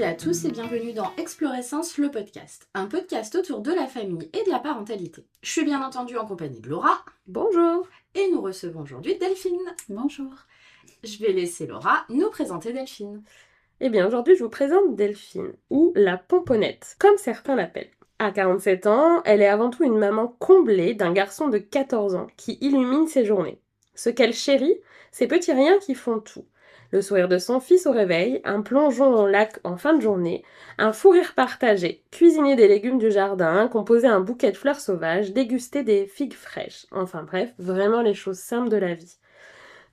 toutes et à tous et bienvenue dans Explorescence, le podcast. Un podcast autour de la famille et de la parentalité. Je suis bien entendu en compagnie de Laura. Bonjour. Et nous recevons aujourd'hui Delphine. Bonjour. Je vais laisser Laura nous présenter Delphine. Eh bien, aujourd'hui, je vous présente Delphine, ou la pomponnette, comme certains l'appellent. À 47 ans, elle est avant tout une maman comblée d'un garçon de 14 ans qui illumine ses journées. Ce qu'elle chérit, ces petits riens qui font tout. Le sourire de son fils au réveil, un plongeon au lac en fin de journée, un fou rire partagé, cuisiner des légumes du jardin, composer un bouquet de fleurs sauvages, déguster des figues fraîches. Enfin bref, vraiment les choses simples de la vie.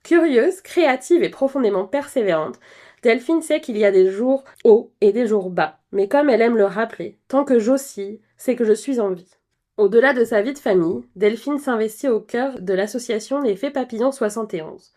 Curieuse, créative et profondément persévérante, Delphine sait qu'il y a des jours hauts et des jours bas. Mais comme elle aime le rappeler, tant que j'oscille, c'est que je suis en vie. Au-delà de sa vie de famille, Delphine s'investit au cœur de l'association Les Fées Papillons 71,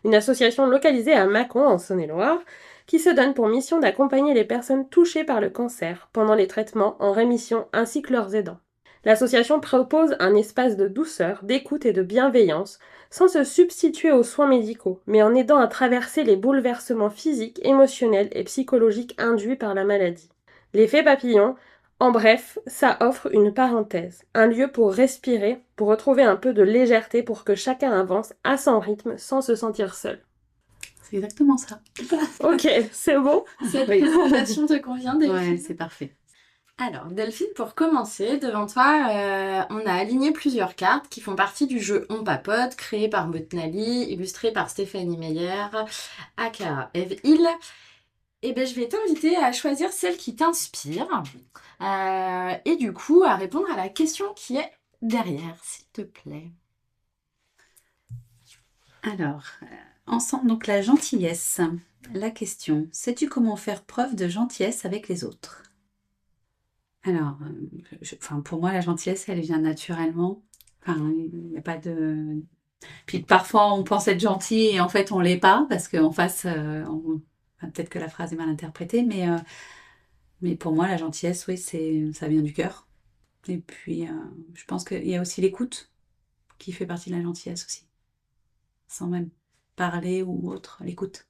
une association localisée à Mâcon en Saône-et-Loire, qui se donne pour mission d'accompagner les personnes touchées par le cancer pendant les traitements en rémission ainsi que leurs aidants. L'association propose un espace de douceur, d'écoute et de bienveillance, sans se substituer aux soins médicaux, mais en aidant à traverser les bouleversements physiques, émotionnels et psychologiques induits par la maladie. L'effet papillon, en bref, ça offre une parenthèse, un lieu pour respirer, pour retrouver un peu de légèreté pour que chacun avance à son rythme sans se sentir seul. C'est exactement ça. Ok, c'est bon. Cette présentation te convient, Delphine? Ouais, c'est parfait. Alors, Delphine, pour commencer, devant toi, on a aligné plusieurs cartes qui font partie du jeu On Papote, créé par Motnali, illustré par Stéphanie Meyer, aka Eve Hill. Et ben, je vais t'inviter à choisir celle qui t'inspire et du coup à répondre à la question qui est derrière, s'il te plaît. Alors, ensemble, donc la gentillesse. La question, sais-tu comment faire preuve de gentillesse avec les autres? Alors, pour moi, la gentillesse, elle vient naturellement. Enfin, il n'y a pas de... Puis parfois, on pense être gentil et en fait, on l'est pas parce qu'en face, peut-être que la phrase est mal interprétée, mais pour moi, la gentillesse, oui, ça vient du cœur. Et puis, je pense qu'il y a aussi l'écoute qui fait partie de la gentillesse aussi. Sans même parler ou autre, l'écoute,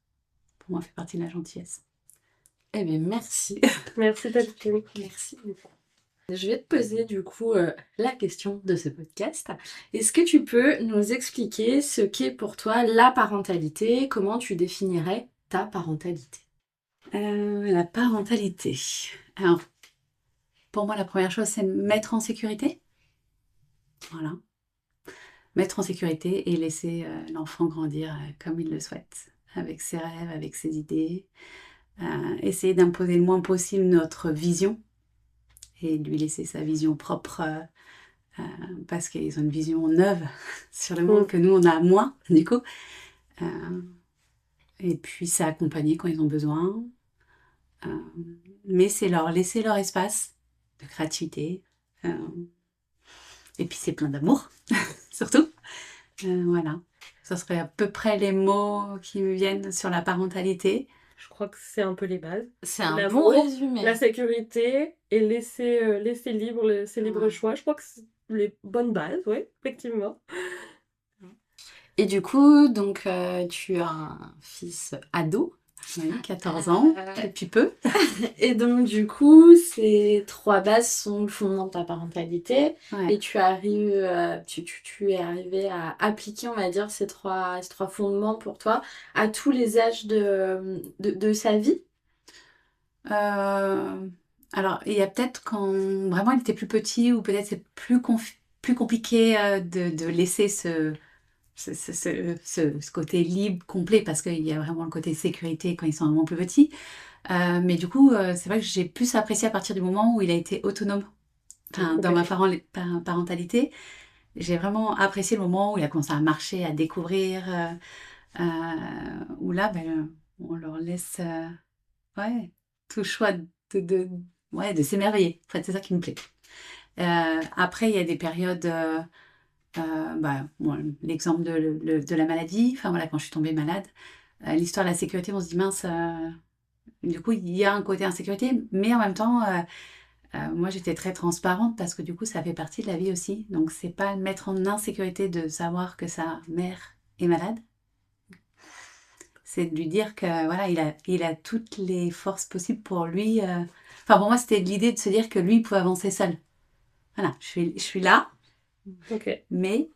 pour moi, fait partie de la gentillesse. Eh bien, merci. Merci Delphine. Merci. Je vais te poser du coup la question de ce podcast. Est-ce que tu peux nous expliquer ce qu'est pour toi la parentalité? Comment tu définirais ta parentalité? La parentalité. Alors, pour moi, la première chose, c'est mettre en sécurité. Voilà. Mettre en sécurité et laisser l'enfant grandir comme il le souhaite, avec ses rêves, avec ses idées. Essayer d'imposer le moins possible notre vision et lui laisser sa vision propre parce qu'ils ont une vision neuve sur le monde que nous, on a moins, du coup. Et puis, c'est accompagner quand ils ont besoin. Mais c'est leur laisser leur espace de créativité. Et puis, c'est plein d'amour, surtout. Voilà. Ça serait à peu près les mots qui me viennent sur la parentalité. Je crois que c'est un peu les bases. C'est un bon résumé. La sécurité et laisser libre ses libres choix. Je crois que c'est les bonnes bases, oui, effectivement. Et du coup, donc, tu as un fils ado. Oui, 14 ans, depuis peu. Et donc, du coup, ces trois bases sont le fondement de ta parentalité. Ouais. Et tu arrives, tu es arrivé à appliquer, on va dire, ces trois fondements pour toi à tous les âges de sa vie. Alors, il y a peut-être quand vraiment il était plus petit, ou peut-être c'est plus compliqué de laisser ce côté libre, complet, parce qu'il y a vraiment le côté sécurité quand ils sont vraiment plus petits. Mais du coup, c'est vrai que j'ai plus apprécié à partir du moment où il a été autonome. Enfin, dans ma parentalité, j'ai vraiment apprécié le moment où il a commencé à marcher, à découvrir, où là, on leur laisse tout choix de s'émerveiller. En fait, c'est ça qui me plaît. Après, il y a des périodes... l'exemple de la maladie, enfin voilà, quand je suis tombée malade, l'histoire de la sécurité, on se dit mince, du coup il y a un côté insécurité, mais en même temps moi j'étais très transparente parce que du coup ça fait partie de la vie aussi, donc c'est pas mettre en insécurité de savoir que sa mère est malade, C'est de lui dire que voilà, il a toutes les forces possibles pour lui. Enfin, pour moi, c'était l'idée de se dire que lui, il pouvait avancer seul. Voilà, je suis là, Ok. mais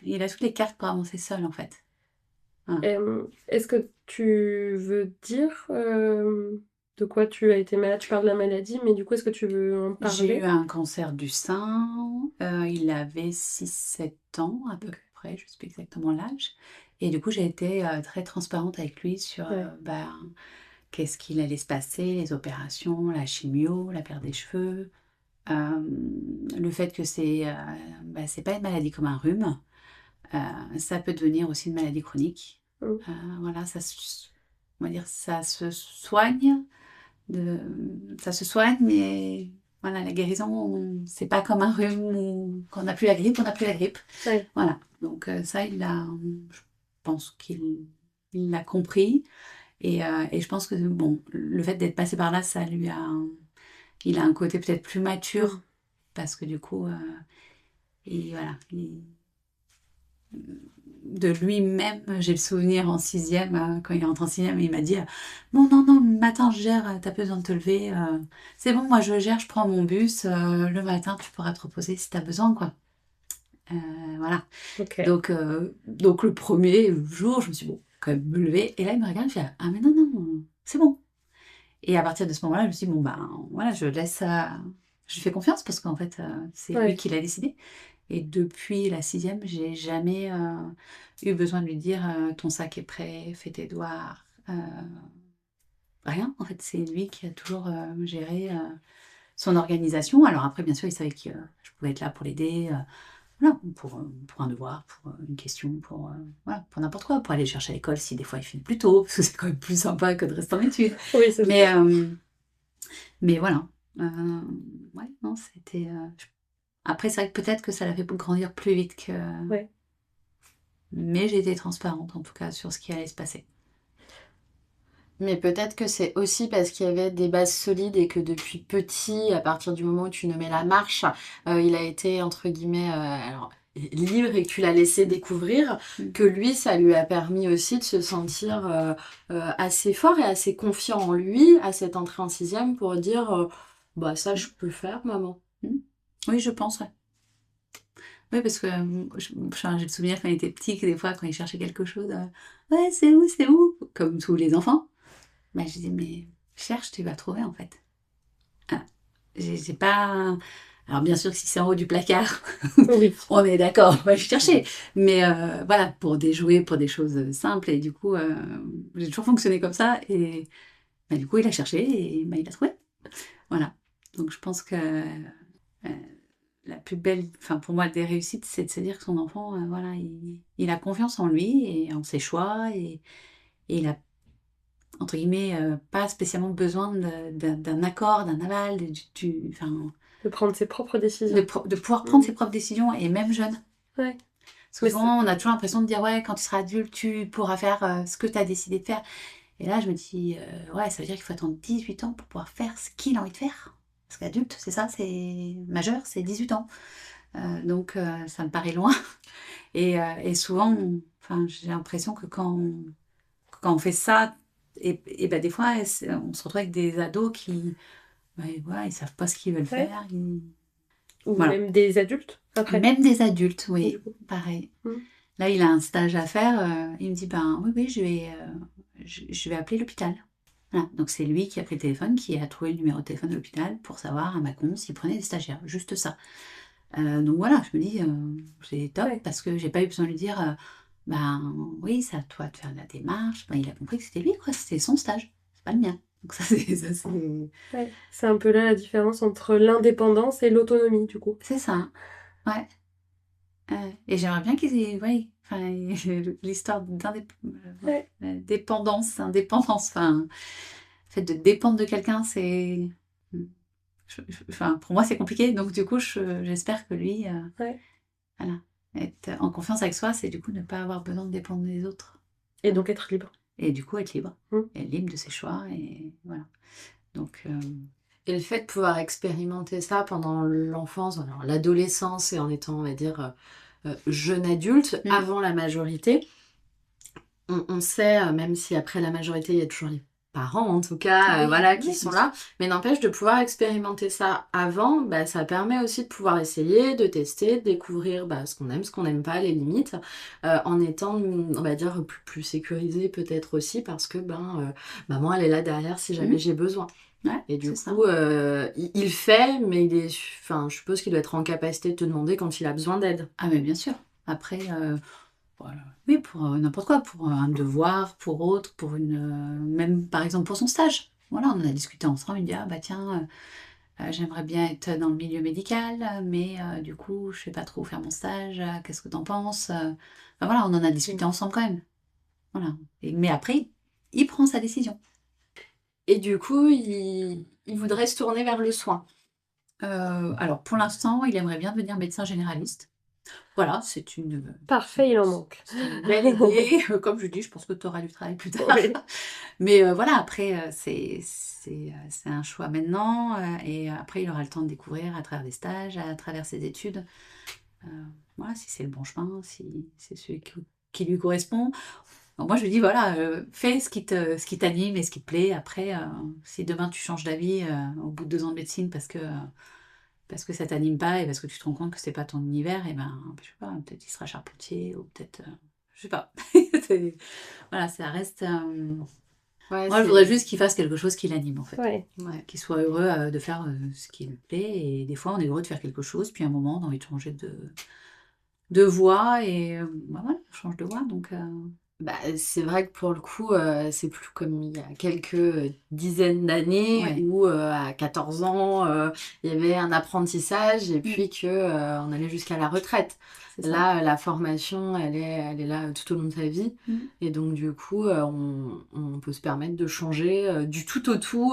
il a toutes les cartes pour avancer seul, en fait. Est-ce que tu veux dire de quoi tu as été malade? Tu parles de la maladie, mais du coup, est-ce que tu veux en J'ai eu parler? un cancer du sein. Il avait 6-7 ans à peu près, je ne sais plus exactement l'âge. Et du coup, j'ai été très transparente avec lui sur Ouais. qu'est-ce qu'il allait se passer, les opérations, la chimio, la perte des cheveux. Le fait que c'est pas une maladie comme un rhume. Ça peut devenir aussi une maladie chronique. Mm. Voilà, on va dire, ça se soigne. Ça se soigne, mais voilà, la guérison, c'est pas comme un rhume où quand on n'a plus la grippe, on n'a plus la grippe. Ouais. Voilà, donc ça, je pense il l'a compris. Et je pense que bon, le fait d'être passé par là, il a un côté peut-être plus mature, Mm. parce que du coup, de lui-même, j'ai le souvenir en sixième, quand il rentre en sixième, il m'a dit non, non, non, le matin je gère, t'as pas besoin de te lever, c'est bon, moi je gère, je prends mon bus, le matin tu pourras te reposer si t'as besoin, quoi. Voilà. Ok. Donc le premier jour, je me suis bon, quand même me lever, et là il me regarde, il fait ah, mais non, non, c'est bon. Et à partir de ce moment-là, je me suis dit bon, ben voilà, je lui fais confiance parce qu'en fait, c'est lui Ouais. qui l'a décidé. Et depuis la sixième, j'ai jamais eu besoin de lui dire ton sac est prêt, fais tes devoirs. Rien, en fait, c'est lui qui a toujours géré son organisation. Alors après, bien sûr, il savait que je pouvais être là pour l'aider, voilà, pour un devoir, pour une question, voilà, pour n'importe quoi, pour aller le chercher à l'école si des fois il finit plus tôt, parce que c'est quand même plus sympa que de rester en études. Oui, c'est Mais, ça. mais voilà. Ouais, non, c'était. Après, c'est vrai que peut-être que ça l'a fait grandir plus vite que. Ouais. Mais j'ai été transparente, en tout cas, sur ce qui allait se passer. Mais peut-être que c'est aussi parce qu'il y avait des bases solides et que depuis petit, à partir du moment où tu nommais la marche, il a été, entre guillemets, alors, libre et que tu l'as laissé découvrir, que lui, ça lui a permis aussi de se sentir assez fort et assez confiant en lui à cette entrée en sixième pour dire, bah ça, je peux faire, maman. Oui, je pense, ouais. Oui, parce que j'ai le souvenir quand il était petit, que des fois, quand il cherchait quelque chose, ouais, c'est où, c'est où? Comme tous les enfants. Bah, je dis, mais cherche, tu vas trouver, en fait. Ah, j'ai pas. Alors, bien sûr, si c'est en haut du placard, Oui. on est d'accord, on va le chercher. Mais voilà, pour des jouets, pour des choses simples. Et du coup, j'ai toujours fonctionné comme ça. Et bah, du coup, il a cherché et bah, il a trouvé. Voilà. Donc, je pense que la plus belle, enfin pour moi, des réussites, c'est de se dire que son enfant, voilà, il a confiance en lui et en ses choix et il a, entre guillemets, pas spécialement besoin d'un accord, d'un aval, enfin, De prendre ses propres décisions. de pouvoir prendre ses propres décisions et même jeune. Ouais. Parce que souvent, on a toujours l'impression de dire, ouais, quand tu seras adulte, tu pourras faire ce que tu as décidé de faire. Et là, je me dis, ouais, ça veut dire qu'il faut attendre 18 ans pour pouvoir faire ce qu'il a envie de faire. Parce qu'adulte, c'est ça, c'est majeur, c'est 18 ans. Donc, ça me paraît loin. Et souvent, enfin, j'ai l'impression que quand on fait ça, et ben des fois, on se retrouve avec des ados qui, ouais, voilà, ils savent pas ce qu'ils veulent Ouais. faire. Ou Voilà. même des adultes, après. Même des adultes, oui, Du coup. pareil. Mm. Là, il a un stage à faire. Il me dit, ben oui, oui, je vais appeler l'hôpital. Voilà. Donc, c'est lui qui a pris le téléphone, qui a trouvé le numéro de téléphone de l'hôpital pour savoir à Mâcon s'il prenait des stagiaires. Juste ça. Donc voilà, je me dis, c'est top Ouais. parce que j'ai pas eu besoin de lui dire, ben oui, c'est à toi de faire la démarche. Ben, il a compris que c'était lui, quoi, c'était son stage, c'est pas le mien. Donc ça, c'est Ouais. C'est un peu là la différence entre l'indépendance et l'autonomie, du coup. c'est ça, ouais. Et j'aimerais bien qu'ils aient, ouais, enfin, l'histoire Ouais. dépendance, indépendance, enfin, le fait de dépendre de quelqu'un, c'est. Enfin, pour moi, c'est compliqué, donc du coup, j'espère que lui. Ouais. Voilà. Être en confiance avec soi, c'est du coup ne pas avoir besoin de dépendre des autres. Et donc être libre. Et du coup, être libre. Mm. Être libre de ses choix. Et voilà. Donc, Et le fait de pouvoir expérimenter ça pendant l'enfance, alors l'adolescence et en étant, on va dire, jeune adulte, avant la majorité, on sait, même si après la majorité, il y a toujours les parents, en tout cas, Oui, voilà, oui, qui sont bien sûr. là. Mais n'empêche de pouvoir expérimenter ça avant, bah, ça permet aussi de pouvoir essayer, de tester, de découvrir bah, ce qu'on n'aime pas, les limites, en étant, on va dire, plus sécurisé peut-être aussi, parce que maman, elle est là derrière si jamais Mhm. j'ai besoin. Ouais, Et du c'est ça. coup, il fait, mais enfin, je suppose qu'il doit être en capacité de te demander quand il a besoin d'aide. Ah, mais bien sûr. Après, voilà. Oui, pour n'importe quoi, pour un devoir, pour autre, pour même par exemple pour son stage. Voilà, on en a discuté ensemble. Il me dit, ah bah tiens, j'aimerais bien être dans le milieu médical, mais du coup, je sais pas trop où faire mon stage. Qu'est-ce que t'en penses? Enfin, voilà, on en a discuté ensemble quand même. Voilà. Mais après, il prend sa décision. Et du coup, il voudrait se tourner vers le soin. Alors, pour l'instant, il aimerait bien devenir médecin généraliste. Voilà, Parfait, il en manque. c'est une belle idée. Comme je dis, je pense que tu auras du travail plus tard. Oui. Mais voilà, après, c'est un choix maintenant. Et après, il aura le temps de découvrir à travers des stages, à travers ses études. Euh, voilà, si c'est le bon chemin, si c'est celui qui lui correspond. Donc moi, je lui dis, voilà, fais ce qui t'anime et ce qui te plaît. Après, si demain tu changes d'avis au bout de 2 ans de médecine parce que ça t'anime pas et parce que tu te rends compte que c'est pas ton univers, et ben, je sais pas, peut-être il sera charpentier ou peut-être, je sais pas. Voilà, ça reste. Ouais, Moi, je voudrais juste qu'il fasse quelque chose qui l'anime en fait, Ouais. Ouais. qu'il soit heureux de faire ce qui lui plaît. Et des fois, on est heureux de faire quelque chose, puis à un moment, on a envie de changer de voie et bah voilà, on change de voie. Donc, Bah, c'est vrai que pour le coup, c'est plus comme il y a quelques dizaines d'années ouais, où à 14 ans, il y avait un apprentissage et Mm, puis que on allait jusqu'à la retraite. c'est ça. Là, la formation, elle est là tout au long de sa vie. Mm. Et donc, du coup, on peut se permettre de changer du tout au tout.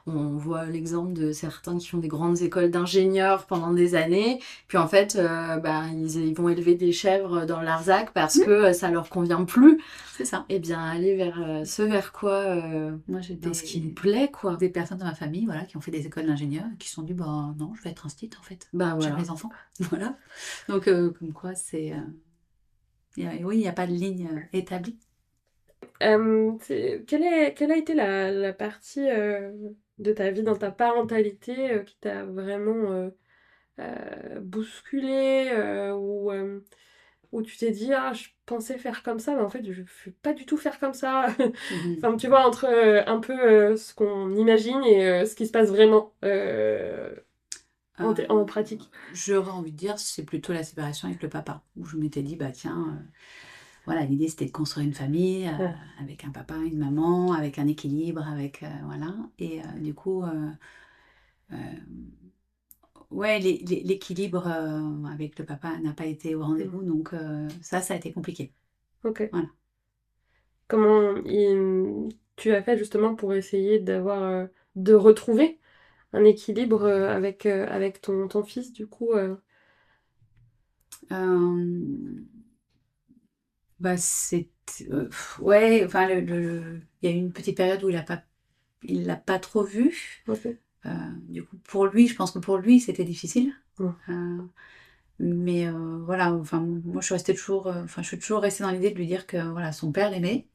On voit l'exemple de certains qui font des grandes écoles d'ingénieurs pendant des années. Puis en fait, ils vont élever des chèvres dans le Larzac parce Mm, que ça leur convient plus. c'est ça. Eh bien, aller vers ce vers quoi, Moi, j'ai dans ce qui nous plaît, quoi. des personnes dans ma famille voilà, qui ont fait des écoles d'ingénieurs et qui se sont dit, bah non, je vais être instite en fait. Bah J'aime voilà. les enfants. Voilà. Donc, comme quoi, oui, il n'y a pas de ligne établie. Quelle a été la partie de ta vie dans ta parentalité qui t'a vraiment bousculé où tu t'es dit ah je pensais faire comme ça mais en fait je ne veux pas du tout faire comme ça. Mhm. Enfin tu vois entre un peu ce qu'on imagine et ce qui se passe vraiment en Euh, pratique. J'aurais envie de dire, c'est plutôt la séparation avec le papa, où je m'étais dit, bah tiens, voilà, l'idée c'était de construire une famille Ouais. avec un papa, une maman, avec un équilibre, avec voilà. Et du coup, euh, ouais, l'équilibre avec le papa n'a pas été au Mm. rendez-vous, donc ça a été compliqué. Ok. Voilà. Comment tu as fait justement pour essayer de retrouver un équilibre avec ton fils du coup Euh, Bah ouais, enfin il y a eu une petite période où il l'a pas trop vu. ok. Du coup, pour lui, je pense que pour lui, c'était difficile. Mm. Euh, mais voilà, enfin, moi, je suis toujours restée dans l'idée de lui dire que voilà, son père l'aimait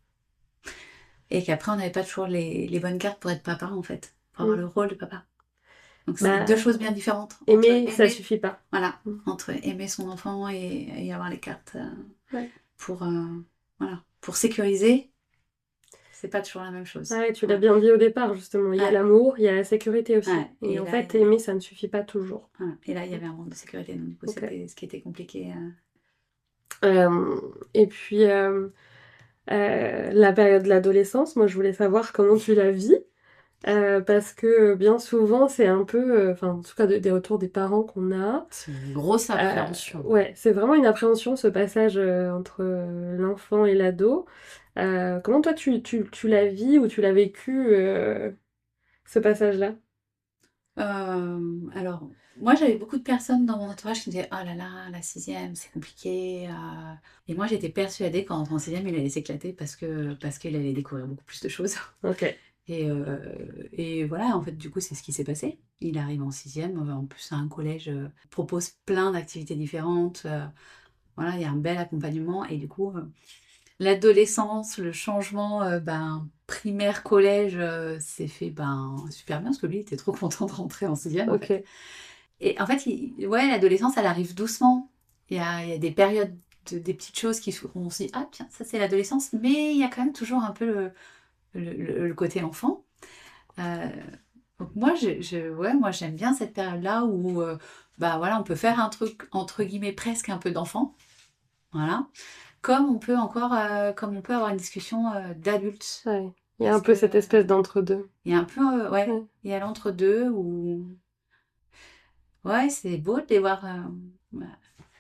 et qu'après, on n'avait pas toujours les bonnes cartes pour être papa, en fait, pour avoir Mm. le rôle de papa. Donc, c'est deux Bah, choses bien différentes entre aimer, ça aimer, suffit pas. voilà, Mm. entre aimer son enfant et avoir les cartes Ouais. pour, voilà, pour sécuriser, c'est pas toujours la même chose. Ouais, tu l'as Voilà. bien dit au départ, justement. Il y a Ouais, l'amour, il y a la sécurité aussi. ouais. Et en fait, aimer, ça ne suffit pas toujours. Voilà. Et là, il y avait un manque de sécurité, donc du coup, Ok. c'était ce qui était compliqué. Et puis, la période de l'adolescence, moi, je voulais savoir comment tu la vis. Parce que bien souvent, c'est un peu, enfin, en tout cas, des retours des parents qu'on a. C'est une grosse appréhension. Ouais, c'est vraiment une appréhension, ce passage entre l'enfant et l'ado. Comment toi, tu la vis ou tu l'as vécu, ce passage-là? Alors, moi, j'avais beaucoup de personnes dans mon entourage qui me disaient, oh là là, la sixième, c'est compliqué. Et moi, j'étais persuadée qu'en en sixième, il allait s'éclater parce qu'il allait découvrir beaucoup plus de choses. Ok. Et voilà, en fait, du coup, c'est ce qui s'est passé. Il arrive en sixième, en plus, un collège propose plein d'activités différentes. Voilà, il y a un bel accompagnement. Et du coup, l'adolescence, le changement primaire, collège, s'est fait super bien parce que lui il était trop content de rentrer en sixième en Ok. fait. Et en fait, ouais, l'adolescence elle arrive doucement. Il y a des périodes, des petites choses qui font on se dit ah tiens ça c'est l'adolescence, mais il y a quand même toujours un peu le côté enfant. Euh, donc moi, ouais, moi j'aime bien cette période-là où voilà, on peut faire un truc entre guillemets presque un peu d'enfant, voilà. Comme on peut avoir une discussion d'adulte. Ouais. Il y a Parce un peu que cette espèce d'entre-deux. il y a un peu, ouais, Ouais. il y a l'entre-deux où, ouais, c'est beau de les voir ouais,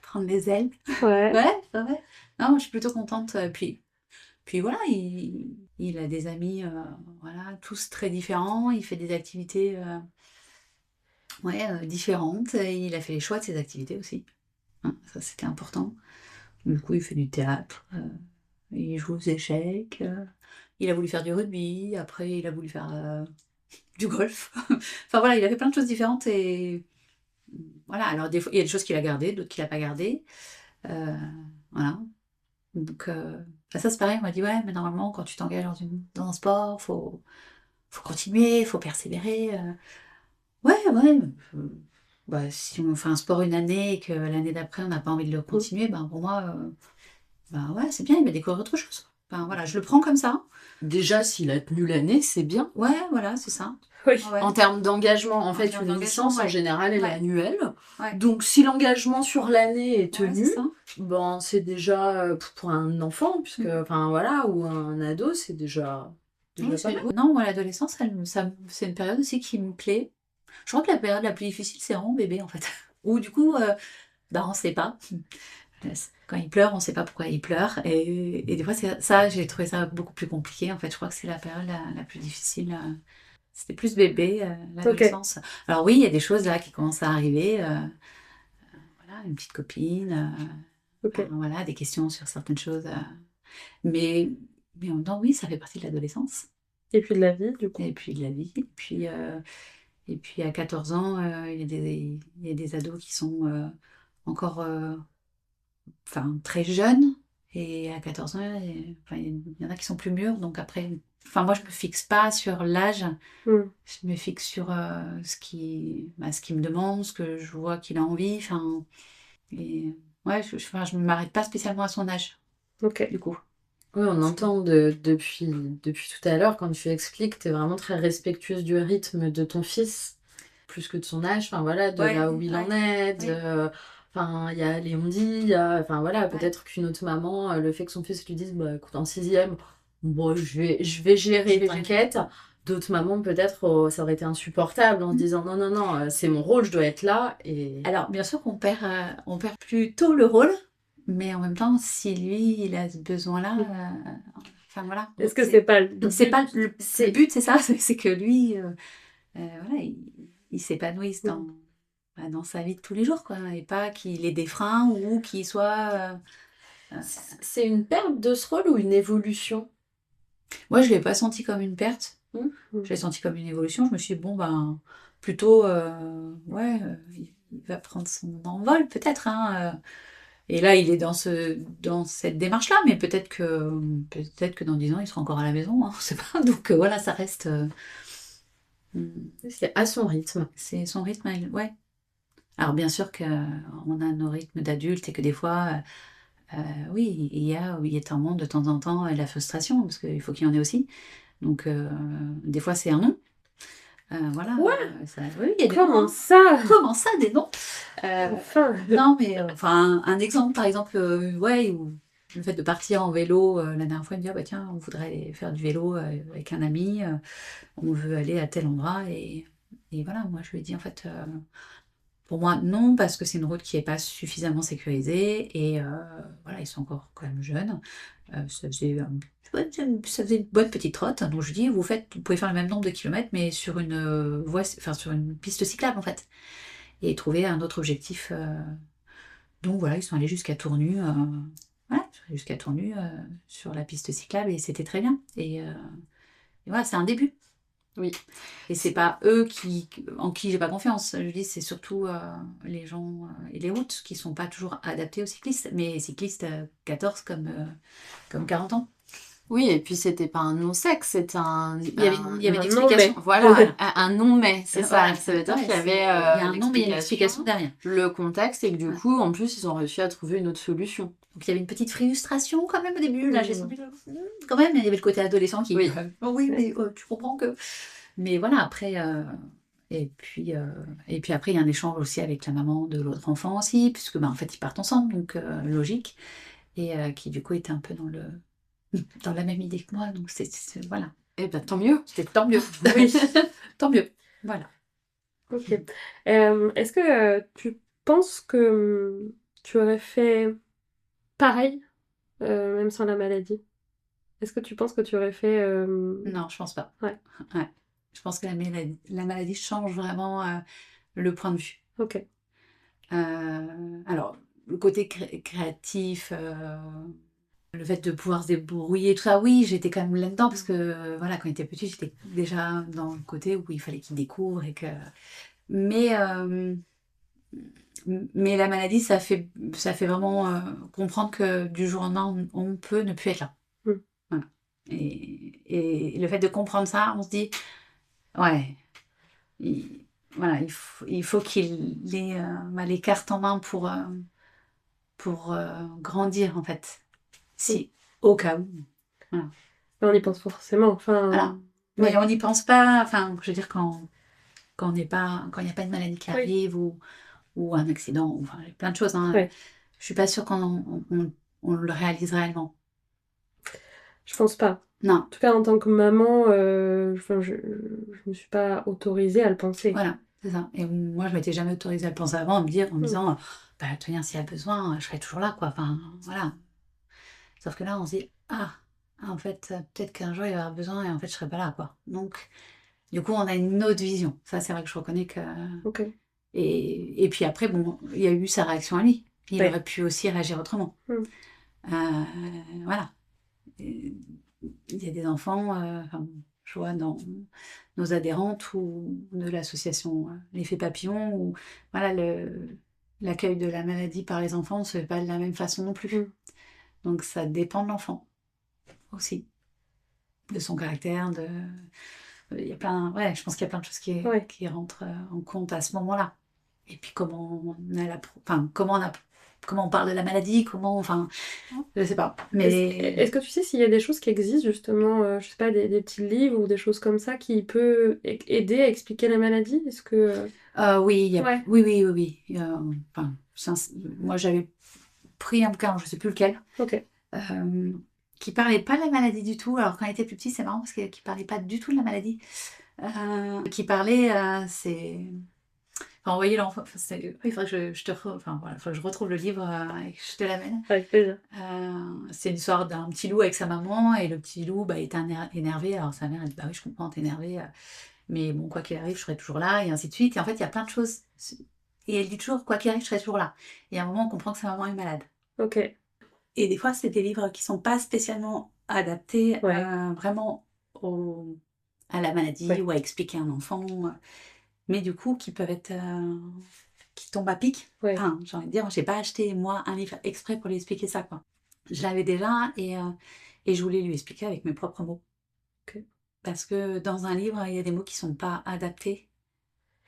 prendre les ailes. Ouais. Ouais, c'est vrai. Non, moi je suis plutôt contente. Puis voilà, il a des amis, voilà, tous très différents. Il fait des activités ouais, différentes. Et il a fait les choix de ses activités aussi. Hein, ça, c'était important. Du coup, il fait du théâtre, il joue aux échecs, il a voulu faire du rugby, après il a voulu faire du golf. Enfin voilà, il a fait plein de choses différentes et voilà. Alors des fois, il y a des choses qu'il a gardées, d'autres qu'il n'a pas gardées. Euh, voilà. Donc ça c'est pareil, on m'a dit ouais, mais normalement quand tu t'engages dans un sport, faut continuer, faut persévérer. Ouais, ouais. Si on fait un sport une année et que l'année d'après on n'a pas envie de le continuer, pour moi, ouais, c'est bien, il va découvrir autre chose. Voilà, je le prends comme ça. Déjà, s'il a tenu l'année, c'est bien. Ouais, voilà, c'est ça. Oui. Ouais. En termes d'engagement, en fait, termes une d'engagement, licence, en ouais. général, elle est Ouais. annuelle. Ouais. Donc, si l'engagement sur l'année est Ouais, tenu, c'est ça. c'est déjà pour un enfant, puisque, Mm. enfin voilà, ou un ado, c'est déjà Ouais, pas mal. non, moi, l'adolescence, c'est une période aussi qui me plaît. Je crois que la période la plus difficile, c'est vraiment bébé, en fait. Où du coup, on sait pas. Quand il pleure, on sait pas pourquoi il pleure. Et des fois, ça, j'ai trouvé ça beaucoup plus compliqué. En fait, je crois que c'est la période la plus difficile. C'était plus bébé, l'adolescence. Alors oui, il y a des choses là qui commencent à arriver. Voilà, une petite copine. Ok. Voilà, des questions sur certaines choses. Mais, mais en même temps, oui, ça fait partie de l'adolescence. Et puis de la vie, du coup. Et puis de la vie. Et puis à 14 ans, il y a des ados qui sont encore très jeunes. Et à 14 ans, il y en a qui sont plus mûrs. Donc après, moi, je me fixe pas sur l'âge. Mm. Je me fixe sur ce qu'il me demande, ce que je vois qu'il a envie. Et ouais, je ne m'arrête pas spécialement à son âge, Ok. du coup. Oui, on entend depuis tout à l'heure, quand tu expliques, tu es vraiment très respectueuse du rythme de ton fils, plus que de son âge, enfin voilà, de Ouais, là où il en est, oui. enfin, il y a Léon dit, il y a, enfin voilà, peut-être qu'une autre maman, le fait que son fils lui dise, écoute, en sixième, bon, je vais gérer, t'inquiète. D'autres mamans, peut-être, ça aurait été insupportable en se disant, non, non, non, c'est mon rôle, je dois être là. Et Alors, bien sûr qu'on perd plutôt le rôle, mais en même temps, si lui, il a ce besoin-là, voilà. Est-ce que c'est pas le C'est but pas le but, c'est ça, c'est que lui, voilà, il s'épanouisse dans sa vie de tous les jours, quoi, et pas qu'il ait des freins ou qu'il soit. c'est une perte de ce rôle ou une évolution? Moi, je l'ai pas senti comme une perte. Mm. Je l'ai senti comme une évolution. Je me suis dit, bon, plutôt, ouais, il va prendre son envol, peut-être, hein. Et là, il est dans cette démarche-là, mais peut-être que dans 10 ans, il sera encore à la maison, hein, on sait pas. Donc voilà, ça reste. C'est à son rythme. C'est son rythme, ouais. Alors bien sûr qu'on a nos rythmes d'adultes et que des fois, oui, il y a un monde de temps en temps la frustration, parce qu'il faut qu'il y en ait aussi. Donc des fois, c'est un non. Voilà. Ouais. Oui, il y a des Comment noms. ça Comment ça, des noms? Enfin. Non, mais un exemple, par exemple, ouais, où le fait de partir en vélo, la dernière fois, il me dit, ah, bah tiens, on voudrait aller faire du vélo avec un ami, on veut aller à tel endroit, et voilà, moi je lui ai dit, en fait, pour moi, non, parce que c'est une route qui n'est pas suffisamment sécurisée, et voilà, ils sont encore quand même jeunes. Ça faisait une bonne petite trotte, donc je dis, vous pouvez faire le même nombre de kilomètres, mais sur une sur une piste cyclable, en fait, et trouver un autre objectif. Donc voilà, ils sont allés jusqu'à Tournu, voilà, jusqu'à Tournu sur la piste cyclable et c'était très bien. Et voilà, c'est un début. Oui. Et c'est pas eux en qui j'ai pas confiance. Je dis, c'est surtout les gens et les routes qui sont pas toujours adaptés aux cyclistes. Mais les cyclistes, 14 comme 40 ans. Oui, et puis c'était pas un non-sexe, c'était Il y avait une un explication. non-mais. voilà, un non-mais, c'est ça. Voilà, Ça veut dire ouais, qu'il y avait il y a un nom, mais il y a une explication derrière. le contexte, et que du Ouais. coup, en plus, ils ont réussi à trouver une autre solution. Donc il y avait une petite frustration quand même au début. Là, j'ai senti quand même, il y avait le côté adolescent qui. Oui. Oh oui, mais tu comprends que. Mais voilà, après. Et puis après, il y a un échange aussi avec la maman de l'autre enfant aussi, puisque en fait, ils partent ensemble, donc logique. Et qui du coup était un peu dans la même idée que moi. Donc voilà. Eh ben, tant mieux. C'était tant mieux. Oui, tant mieux. Voilà. Ok. Est-ce que tu penses que tu aurais fait pareil, même sans la maladie? Est-ce que tu penses que tu aurais fait... Non, je pense pas. Ouais. Ouais. Je pense que la maladie change vraiment le point de vue. Ok. Alors, le côté créatif, le fait de pouvoir se débrouiller, tout ça, oui, j'étais quand même là-dedans parce que voilà, quand il était petit, j'étais déjà dans le côté où il fallait qu'il découvre et que. Mais, mais la maladie, ça fait vraiment comprendre que du jour au lendemain, on peut ne plus être là. Mm. Voilà. Et le fait de comprendre ça, on se dit, ouais, voilà, il faut qu'il ait les cartes en main pour grandir, en fait. Si, au cas où. Voilà. Mais on y pense forcément. Enfin, Voilà. Mais on n'y pense pas, enfin, je veux dire, quand il n'y a pas une maladie qui Oui. arrive ou un accident, ou, enfin, il y a plein de choses. Hein. Ouais. Je suis pas sûre on le réalise réellement. Je pense pas. Non, En tout cas, en tant que maman, enfin, je me suis pas autorisée à le penser. voilà, c'est ça. Et moi, je m'étais jamais autorisée à le penser avant, à me dire, en me disant, bah, de toute manière, s'il y a besoin, je serai toujours là, quoi. Enfin, voilà. Sauf que là, on se dit, en fait, peut-être qu'un jour, il va y avoir besoin et en fait, je serai pas là, quoi. Donc, du coup, on a une autre vision. Ça, c'est vrai que je reconnais que. Ok. Et puis après, bon, il y a eu sa réaction à lui. Il Ouais. aurait pu aussi réagir autrement. Voilà. Il y a des enfants, enfin, je vois dans nos adhérentes ou de l'association L'Effet Papillon, où voilà, l'accueil de la maladie par les enfants ne se fait pas de la même façon non plus. Donc ça dépend de l'enfant aussi, de son caractère, il y a plein, je pense qu'il y a plein de choses qui rentrent en compte à ce moment-là. Et puis comment on parle de la maladie, enfin, je sais pas. Mais Est-ce que tu sais s'il y a des choses qui existent justement, je sais pas, des petits livres ou des choses comme ça qui peuvent aider à expliquer la maladie? Est-ce que... oui, Ouais. oui. Enfin, moi j'avais pris un bouquin, je sais plus lequel, Ok. qui parlait pas de la maladie du tout. Alors quand il était plus petit, c'est marrant parce qu'il parlait pas du tout de la maladie. Qui parlait, c'est. Enfin, envoyer l'enfant. Il faudrait que faudrait que je retrouve le livre et que je te l'amène. Avec plaisir. C'est une histoire d'un petit loup avec sa maman et le petit loup est énervé. Alors sa mère elle dit bah oui je comprends t'es énervé, mais bon quoi qu'il arrive je serai toujours là et ainsi de suite. Et en fait il y a plein de choses et elle dit toujours quoi qu'il arrive je serai toujours là. Et à un moment on comprend que sa maman est malade. Ok. Et des fois c'est des livres qui sont pas spécialement adaptés vraiment à la maladie ou à expliquer à un enfant. Mais du coup, qui peuvent être. Qui tombent à pic. Ouais. Enfin, j'ai envie de dire, j'ai pas acheté, moi, un livre exprès pour lui expliquer ça, quoi. Je l'avais déjà et je voulais lui expliquer avec mes propres mots. Ok. Parce que dans un livre, il y a des mots qui sont pas adaptés,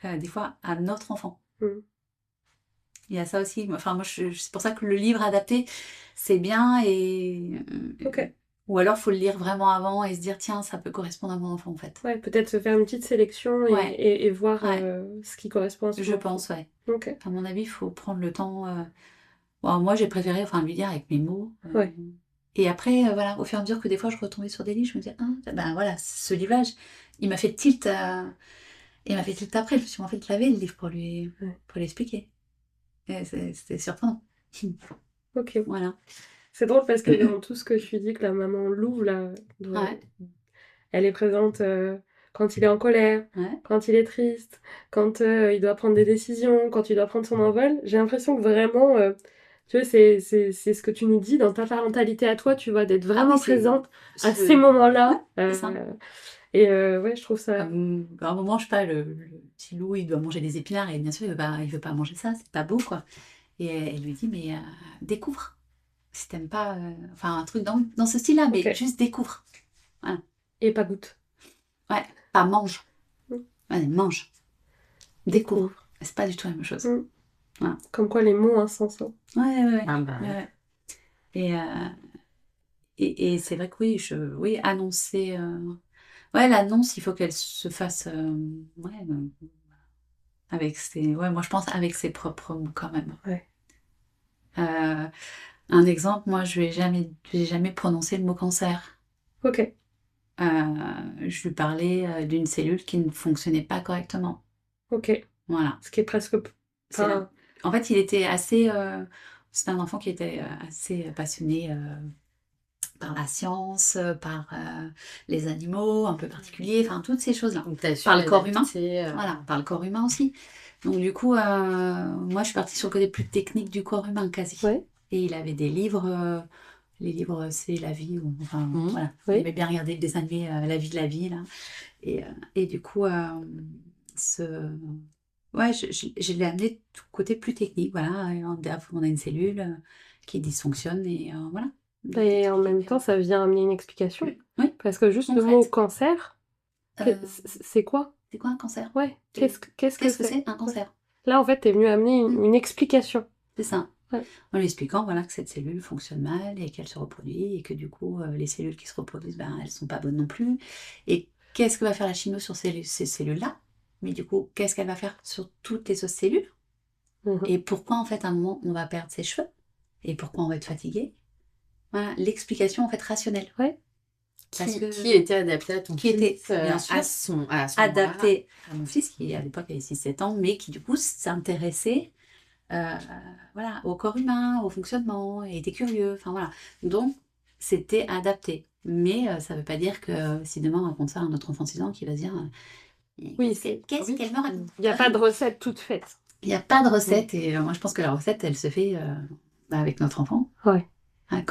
des fois, à notre enfant. Il y a ça aussi. Enfin, moi, c'est pour ça que le livre adapté, c'est bien et. Ok. Ou alors, il faut le lire vraiment avant et se dire, tiens, ça peut correspondre à mon enfant, en fait. Ouais, peut-être se faire une petite sélection et voir ce qui correspond à son Je enfant. pense, ouais. Ok. À mon avis, il faut prendre le temps. Bon, moi, j'ai préféré lui dire avec mes mots. Ouais. Et après, voilà, au fur et à mesure que des fois, je retombais sur des livres, je me disais, ben voilà, ce livre-là, il m'a fait tilt. Il m'a fait tilt après. Je me suis dit, en fait, laver le livre pour lui expliquer. Et c'était surprenant. Ok. Voilà. C'est drôle parce que dans tout ce que tu dis que la maman louve, là, elle est présente quand il est en colère, quand il est triste, quand il doit prendre des décisions, quand il doit prendre son envol. J'ai l'impression que vraiment, tu vois, c'est ce que tu nous dis dans ta parentalité à toi, tu vois, d'être vraiment présente à ces moments-là. Et ouais, je trouve ça... À un moment, je sais pas, le petit loup, il doit manger des épinards et bien sûr, il veut pas manger ça, c'est pas beau, quoi. Et elle lui dit, mais découvre. Si t'aimes pas, enfin, un truc dans ce style-là, mais Ok. juste découvre. Voilà. Et pas goûte. Ouais, pas mange. Mm. Ouais, mange. Découvre. Découvre. C'est pas du tout la même chose. Mm. Voilà. Comme quoi les mots ont un sens. Hein. Ouais. Ah bah, Ouais, ouais. Et, et c'est vrai que oui, oui, annoncer. Ouais, l'annonce, il faut qu'elle se fasse. Ouais, avec ses. Ouais, moi je pense avec ses propres mots quand même. Ouais. Un exemple, moi je vais jamais prononcer le mot cancer. Ok. Je lui parlais d'une cellule qui ne fonctionnait pas correctement. Ok. Voilà. Ce qui est presque... C'est Enfin, En fait, il était assez. C'était un enfant qui était assez passionné par la science, par les animaux un peu particuliers, enfin toutes ces choses-là. donc t'as su Par le corps humain. l'adapter, Voilà, par le corps humain aussi. Donc du coup, moi je suis partie sur le côté plus technique du corps humain quasi. ouais. Et il avait des livres, les livres c'est la vie, ou enfin Mhm. voilà. Oui. Il aimait bien regarder le dessin animé La vie de la vie là. Et du coup, ouais, je l'ai amené tout côté plus technique, voilà. Et on a une cellule qui dysfonctionne et voilà. Donc, Et en d'expliquer. même temps, ça vient amener une explication. Oui, Parce que juste le concrète. mot cancer, Euh, c'est quoi? c'est quoi un cancer? Ouais. Qu'est-ce que Qu'est-ce que c'est? c'est un Ouais. cancer? Là, en fait, t'es venu amener une explication. C'est ça. Ouais. En lui expliquant voilà, que cette cellule fonctionne mal et qu'elle se reproduit et que du coup, les cellules qui se reproduisent, ben, elles sont pas bonnes non plus. Et qu'est-ce que va faire la chimio sur ces cellules-là? Mais du coup, qu'est-ce qu'elle va faire sur toutes les autres cellules? Mhm. Et pourquoi, en fait, à un moment, on va perdre ses cheveux? Et pourquoi on va être fatigué? Voilà, l'explication, en fait, rationnelle. Ouais. Parce que- Qui était adapté à ton Qui fils, était, bien sûr, à son adapté à mon fils, qui à l'époque avait 6-7 ans, mais qui du coup s'intéressait voilà, au corps humain, au fonctionnement, et était curieux, enfin voilà. Donc, c'était adapté. Mais ça ne veut pas dire que si demain on raconte ça à un autre enfant de 6 ans qui va se dire Oui, qu'est-ce qu'elle me raconte? Il n'y a pas de recette toute faite. Il n'y a pas de recette, et moi je pense que la recette, elle se fait avec notre enfant, Ouais. hein,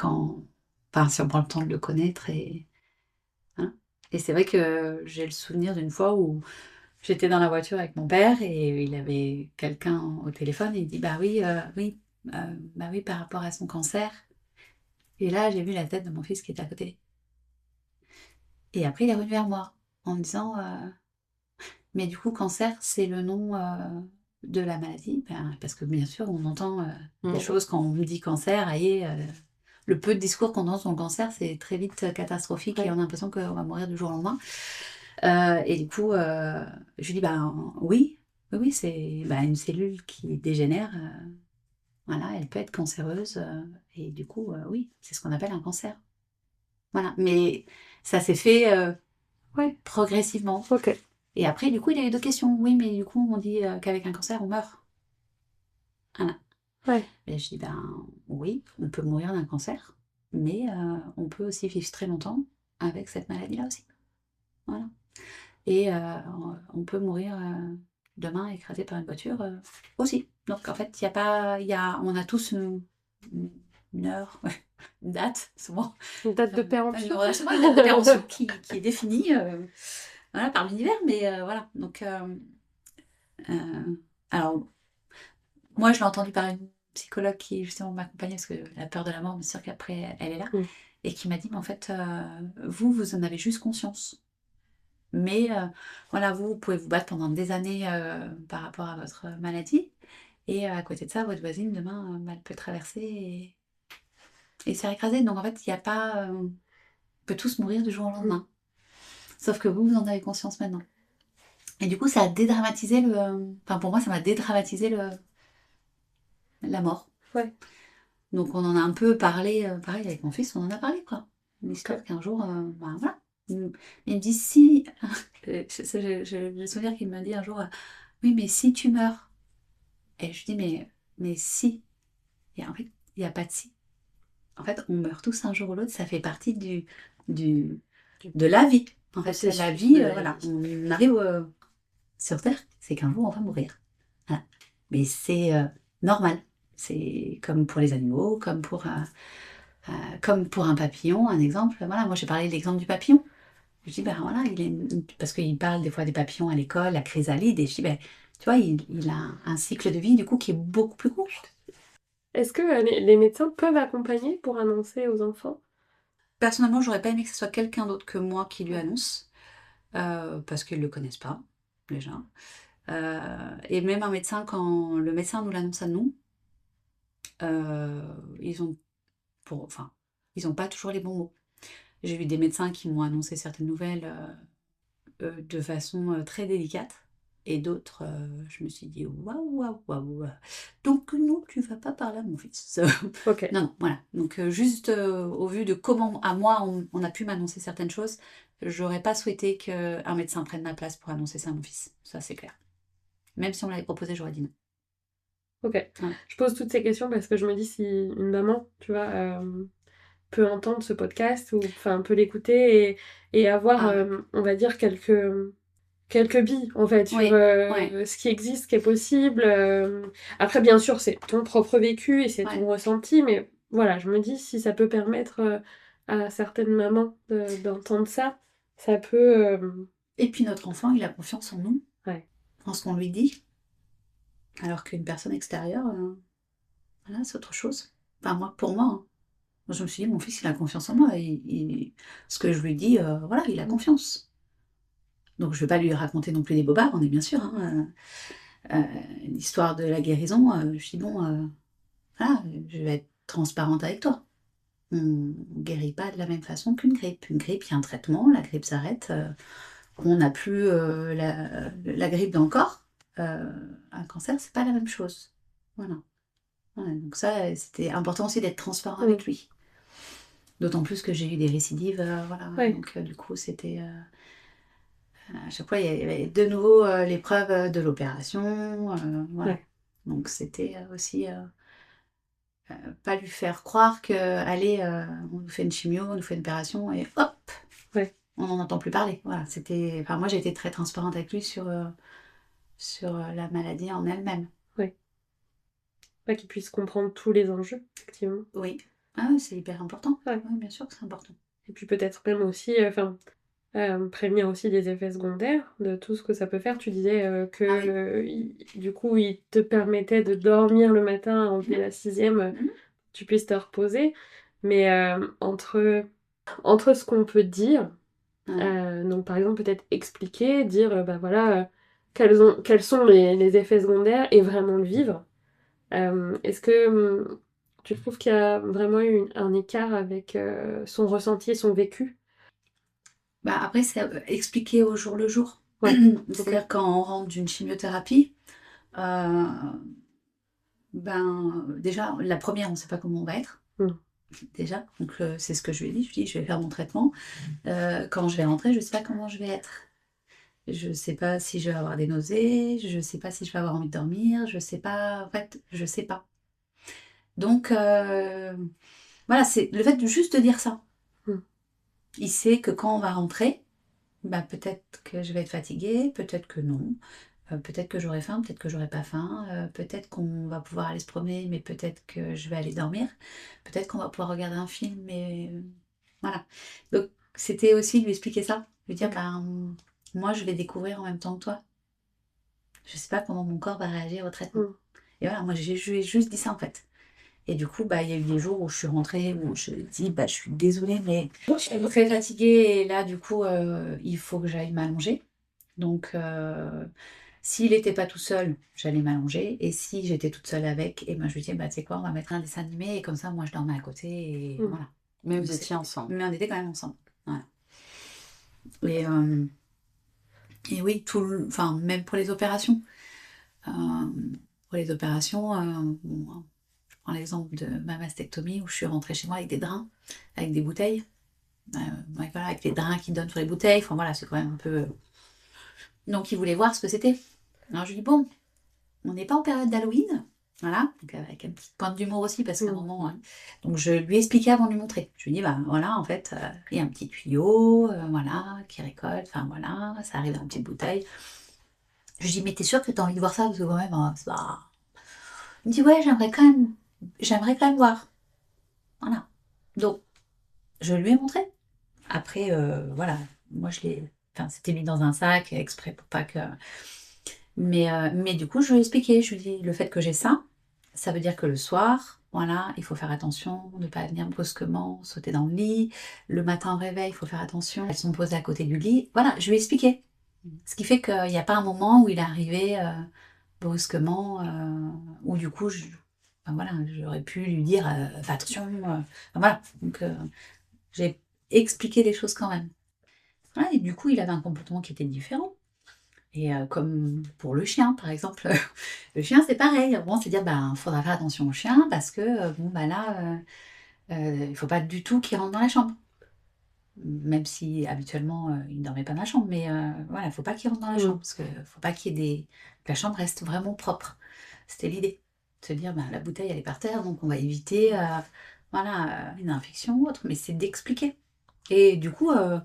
enfin, si on prend le temps de le connaître. Et c'est vrai que j'ai le souvenir d'une fois où j'étais dans la voiture avec mon père et il avait quelqu'un au téléphone et il dit bah oui, bah oui, par rapport à son cancer. Et là, j'ai vu la tête de mon fils qui était à côté. Et après, il est revenu vers moi en me disant mais du coup, cancer, c'est le nom de la maladie. Parce que bien sûr, on entend des choses quand on me dit cancer. Et, le peu de discours qu'on entend sur le cancer, c'est très vite catastrophique et on a l'impression qu'on va mourir du jour au lendemain. Et du coup, je lui dis oui, c'est une cellule qui dégénère. Voilà, elle peut être cancéreuse. Et du coup, oui, c'est ce qu'on appelle un cancer. Voilà, mais ça s'est fait Ouais. progressivement. Ok. Et après, du coup, il y a eu deux questions. Oui, mais du coup, on dit qu'avec un cancer, on meurt. Voilà. Ouais. Et je dis, oui, on peut mourir d'un cancer, mais on peut aussi vivre très longtemps avec cette maladie-là aussi. Voilà. Et on peut mourir demain écrasé par une voiture aussi. Donc, en fait, on a tous une heure, une date, souvent. Une date de péremption. On a souvent une date de péremption qui est définie voilà, par l'univers, mais voilà. Donc, alors, moi, je l'ai entendu par une psychologue qui, justement, m'accompagnait parce que la peur de la mort, bien sûr qu'après, elle est là, et qui m'a dit, mais en fait, vous en avez juste conscience. Mais voilà, vous pouvez vous battre pendant des années par rapport à votre maladie. Et à côté de ça, votre voisine, demain, elle peut traverser et se faire écraser. Donc, en fait, il n'y a pas... on peut tous mourir du jour au lendemain. Sauf que vous en avez conscience maintenant. Et du coup, ça a dédramatisé Enfin, pour moi, ça m'a dédramatisé la mort. Ouais. Donc, on en a un peu parlé, pareil, avec mon fils, on en a parlé, quoi. L'histoire qu'un jour, voilà. Il me dit, si... J'ai le souvenir qu'il m'a dit un jour, oui, mais si tu meurs... Et je dis, mais si... Et en fait, il n'y a pas de si. En fait, on meurt tous un jour ou l'autre, ça fait partie de la vie. En fait, c'est la vie, voilà. On arrive sur Terre, c'est qu'un jour, on va mourir. Voilà. Mais c'est normal. C'est comme pour les animaux, comme pour un papillon, un exemple. Voilà, moi, j'ai parlé de l'exemple du papillon. Je dis, ben voilà, parce qu'il parle des fois des papillons à l'école, la chrysalide, et je dis, ben, tu vois, il a un cycle de vie, du coup, qui est beaucoup plus court. Est-ce que les médecins peuvent accompagner pour annoncer aux enfants? Personnellement, j'aurais pas aimé que ce soit quelqu'un d'autre que moi qui lui annonce, parce qu'ils le connaissent pas, déjà. Et même un médecin, quand le médecin nous l'annonce à nous, ils ont enfin, ils ont pas toujours les bons mots. J'ai eu des médecins qui m'ont annoncé certaines nouvelles de façon très délicate. Et d'autres, je me suis dit, waouh, waouh, waouh. Donc, non, tu vas pas parler à mon fils. Ok. Non, non, voilà. Donc, juste au vu de comment, à moi, on a pu m'annoncer certaines choses, j'aurais pas souhaité qu'un médecin prenne ma place pour annoncer ça à mon fils. Ça, c'est clair. Même si on me l'avait proposé, j'aurais dit non. Ok. Ouais. Je pose toutes ces questions parce que je me dis si une maman, tu vois, peut entendre ce podcast ou enfin peut l'écouter et avoir, Ah, on va dire, quelques billes en fait sur oui, ouais, ce qui existe, ce qui est possible. Après, bien sûr, c'est ton propre vécu et c'est ton ouais. ressenti, mais voilà, je me dis si ça peut permettre à certaines mamans d'entendre ça, ça peut. Et puis, notre enfant, il a confiance en nous, Ouais. en ce qu'on lui dit, alors qu'une personne extérieure, voilà, c'est autre chose. Enfin, moi, pour moi, hein. Moi, je me suis dit, mon fils, il a confiance en moi. Ce que je lui dis, voilà, il a confiance. Donc, je ne vais pas lui raconter non plus des bobards, on est bien sûr. Hein, l'histoire de la guérison, je dis, bon, voilà, je vais être transparente avec toi. On ne guérit pas de la même façon qu'une grippe. Une grippe, il y a un traitement, la grippe s'arrête, on n'a plus la grippe dans le corps. Un cancer, c'est pas la même chose. Voilà. Voilà, donc ça, c'était important aussi d'être transparent avec lui. D'autant plus que j'ai eu des récidives, voilà. Ouais. Donc du coup, c'était à chaque fois, il y avait de nouveau l'épreuve de l'opération, voilà. Ouais. Donc c'était aussi pas lui faire croire que, allez, on nous fait une chimio, on nous fait une opération et hop, Ouais. on n'en entend plus parler. Voilà, c'était. Enfin, moi, j'ai été très transparente avec lui sur la maladie en elle-même. Ouais. Pas qu'ils puissent comprendre tous les enjeux, effectivement. Oui, ah, oui, c'est hyper important. Ouais. Oui, bien sûr que c'est important. Et puis peut-être même aussi, enfin, prévenir aussi des effets secondaires de tout ce que ça peut faire. Tu disais que Ah oui. du coup, il te permettait de dormir le matin en faisant la sixième, Mhm. tu puisses te reposer. Mais entre ce qu'on peut dire, Ouais. donc par exemple peut-être expliquer, dire bah voilà, quels sont les effets secondaires et vraiment le vivre. Est-ce que tu trouves qu'il y a vraiment eu un écart avec son ressenti et son vécu? Bah, après, c'est expliquer au jour le jour. Ouais, ok. C'est-à-dire quand on rentre d'une chimiothérapie, euh, ben déjà, la première, on ne sait pas comment on va être. Mm. Déjà, donc c'est ce que je lui ai dit. Je lui ai dit, je vais faire mon traitement. Quand je vais rentrer, je ne sais pas comment je vais être. Je ne sais pas si je vais avoir des nausées, je ne sais pas si je vais avoir envie de dormir, je ne sais pas. En fait, je ne sais pas. Donc, voilà, c'est le fait de juste de dire ça. Mm. Il sait que quand on va rentrer, bah, peut-être que je vais être fatiguée, peut-être que non. Peut-être que j'aurai faim, peut-être que j'aurai pas faim. Peut-être qu'on va pouvoir aller se promener, mais peut-être que je vais aller dormir. Peut-être qu'on va pouvoir regarder un film, mais voilà. Donc, c'était aussi lui expliquer ça. Lui dire, Ok. ben, moi, je vais découvrir en même temps que toi. Je sais pas comment mon corps va réagir au traitement. Mm. Et voilà, moi, je lui ai juste dit ça, en fait. Et du coup, bah, il y a eu des jours où je suis rentrée, où je dis, bah, je suis désolée, mais je suis très fatiguée. Et là, du coup, il faut que j'aille m'allonger. Donc, s'il n'était pas tout seul, j'allais m'allonger. Et si j'étais toute seule avec, et ben, je lui disais, bah, tu sais quoi, on va mettre un dessin animé. Et comme ça, moi, je dormais à côté. Et Mm. voilà. Mais Donc, vous étiez ensemble. mais on était quand même ensemble. Voilà. Et, oui, enfin, même pour les opérations. Euh, pour les opérations, bon, je prends l'exemple de ma mastectomie où je suis rentrée chez moi avec des drains, avec des bouteilles. Ouais, voilà, avec les drains qui donnent sur les bouteilles. Enfin voilà, c'est quand même un peu. Donc il voulait voir ce que c'était. Alors je lui dis, bon, on n'est pas en période d'Halloween. Voilà, donc avec une petite pointe d'humour aussi, parce qu'à un moment. Donc je lui ai expliqué avant de lui montrer. Je lui ai dit, bah voilà, en fait, il y a un petit tuyau, voilà, qui récolte, enfin voilà, ça arrive dans une petite bouteille. Je lui dis, mais t'es sûre que t'as envie de voir ça? Parce que quand même, c'est pas. Il me dit, ouais, j'aimerais quand même voir. Voilà. Donc, je lui ai montré. Après, voilà, moi, enfin, c'était mis dans un sac exprès pour pas que. Mais du coup, je lui ai expliqué. Je lui ai dit, le fait que j'ai ça veut dire que le soir, voilà, il faut faire attention de ne pas venir brusquement sauter dans le lit. Le matin au réveil, il faut faire attention. Elles sont posées à côté du lit. Voilà, je lui ai expliqué. Ce qui fait qu'il n'y a pas un moment où il est arrivé brusquement, où du coup, enfin, voilà, j'aurais pu lui dire, fais attention. Enfin, voilà, donc j'ai expliqué les choses quand même. Voilà, et du coup, il avait un comportement qui était différent. Et comme pour le chien, par exemple, le chien, c'est pareil. Bon, c'est dire, ben, faudra faire attention au chien parce que, bon, bah là, il faut pas du tout qu'il rentre dans la chambre. Même si habituellement, il ne dormait pas dans la chambre. Mais voilà, il faut pas qu'il rentre dans la chambre parce que faut pas qu'il y ait des. Que la chambre reste vraiment propre. C'était l'idée. De se dire, ben, la bouteille, elle est par terre, donc on va éviter voilà, une infection ou autre. Mais c'est d'expliquer. Et du coup, à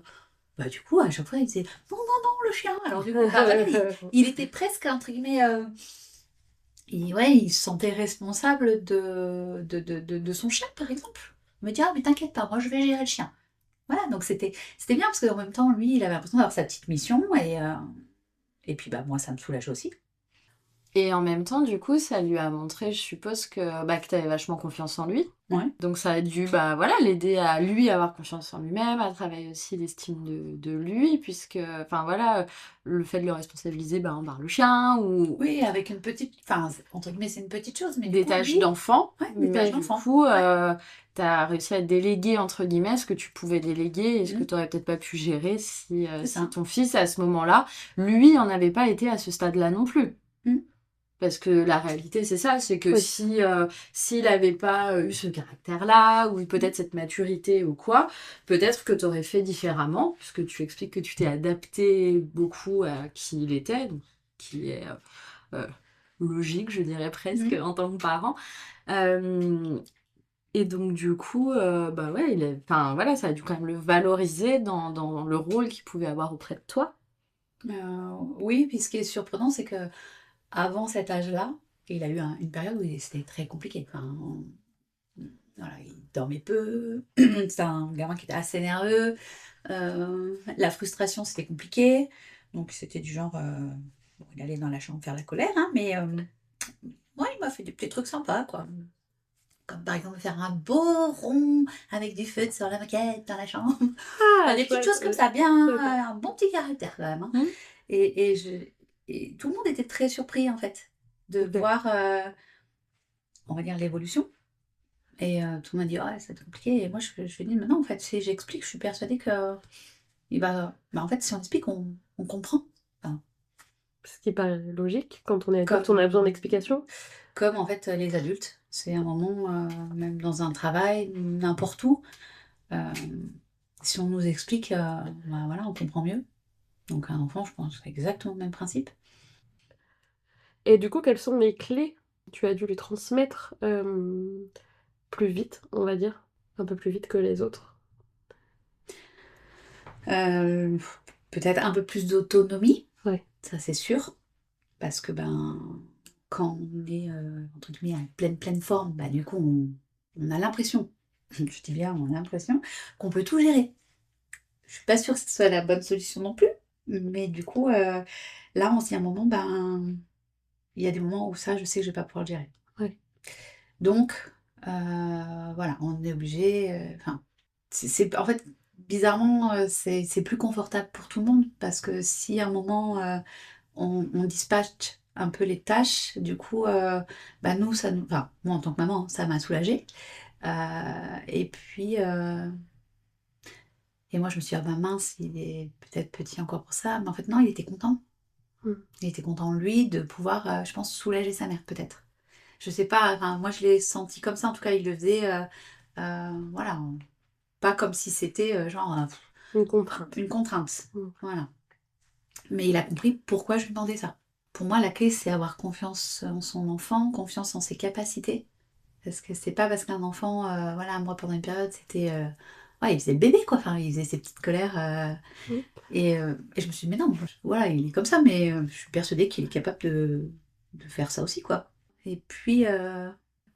chaque fois, il disait non, non, non, le chien. Alors, du coup, bah, voilà, il était presque, entre guillemets, ouais, il se sentait responsable de son chien, par exemple. Il me dit, ah, mais t'inquiète pas, moi, je vais gérer le chien. Voilà, donc c'était bien parce qu'en même temps, lui, il avait l'impression d'avoir sa petite mission et puis, bah, moi, ça me soulage aussi. Et en même temps, du coup, ça lui a montré, je suppose, que tu avais vachement confiance en lui. Ouais. Donc ça a dû voilà, l'aider à lui avoir confiance en lui-même, à travailler aussi l'estime de lui, puisque, enfin voilà, le fait de le responsabiliser par le chien ou Oui, avec une petite, enfin, entre guillemets, c'est une petite chose, mais du des coup, tâches lui, d'enfant. ouais, des Mais tâches du d'enfant. coup, Ouais. t'as réussi à déléguer, entre guillemets, ce que tu pouvais déléguer et ce que Mhm. t'aurais peut-être pas pu gérer C'est si ça. ton fils, à ce moment-là, lui, en avait pas été à ce stade-là non plus. Mhm. Parce que la réalité, c'est ça, c'est que Oui. s'il n'avait pas eu ce caractère-là, ou peut-être cette maturité ou quoi, peut-être que tu aurais fait différemment, puisque tu expliques que tu t'es adapté beaucoup à qui il était, donc, qui est euh, logique, je dirais presque, Mhm. en tant que parent. Euh, et donc, du coup, bah ouais, enfin, voilà, ça a dû quand même le valoriser dans le rôle qu'il pouvait avoir auprès de toi. Oui, puis ce qui est surprenant, c'est que avant cet âge-là, il a eu une période où c'était très compliqué. Enfin, voilà, il dormait peu, c'était un gamin qui était assez nerveux, la frustration c'était compliqué, donc c'était du genre, bon, il allait dans la chambre faire la colère, hein, mais ouais, il m'a fait des petits trucs sympas, quoi. Comme par exemple faire un beau rond avec du feu sur la moquette dans la chambre. Enfin, Ah, des petites chouette. choses comme ça, bien, D'accord. un bon petit caractère quand même, hein. Hmm. Et tout le monde était très surpris en fait de Ok. voir, on va dire, l'évolution. Et tout le monde dit, ouais, c'est compliqué. Et moi, je lui dis, mais non, en fait, si j'explique, je suis persuadée que il va. Bah, en fait, si on explique, on comprend. Enfin, Ce qui paraît logique. Quand on est adulte, on a besoin comme, d'explications. comme en fait, les adultes. C'est un moment, même dans un travail, n'importe où. euh, Si on nous explique, bah, voilà, on comprend mieux. Donc, un enfant, je pense, c'est exactement le même principe. Et du coup, quelles sont les clés que tu as dû lui transmettre plus vite, on va dire? Un peu plus vite que les autres. Euh, Peut-être un peu plus d'autonomie, Ouais. ça c'est sûr. Parce que ben, quand on est entre guillemets en pleine forme, bah, du coup, on a l'impression, je dis bien, on a l'impression qu'on peut tout gérer. Je suis pas sûre que ce soit la bonne solution non plus. Mais du coup, là, on se dit à un moment, ben, il y a des moments où ça, je sais que je vais pas pouvoir le gérer. Ouais. Donc, voilà, on est obligé. Enfin, en fait, bizarrement, c'est plus confortable pour tout le monde parce que si à un moment, on dispatche un peu les tâches. Du coup, bah nous, enfin, moi en tant que maman, ça m'a soulagée. Et puis, et moi, je me suis dit, ah bah mince, il est peut-être petit encore pour ça. Mais en fait, non, il était content. Mm. Il était content, lui, de pouvoir, je pense, soulager sa mère, peut-être. Je sais pas, enfin, moi, je l'ai senti comme ça. En tout cas, il le faisait, voilà, pas comme si c'était genre Une contrainte. une contrainte. Mm. Voilà. Mais il a compris pourquoi je lui demandais ça. Pour moi, la clé, c'est avoir confiance en son enfant, confiance en ses capacités. Parce que c'est pas parce qu'un enfant, voilà, moi pendant une période, c'était. Ouais, il faisait le bébé, quoi. Enfin, il faisait ses petites colères. Mm. Et je me suis dit, mais non, voilà, il est comme ça, mais je suis persuadée qu'il est capable de faire ça aussi, quoi. Et puis,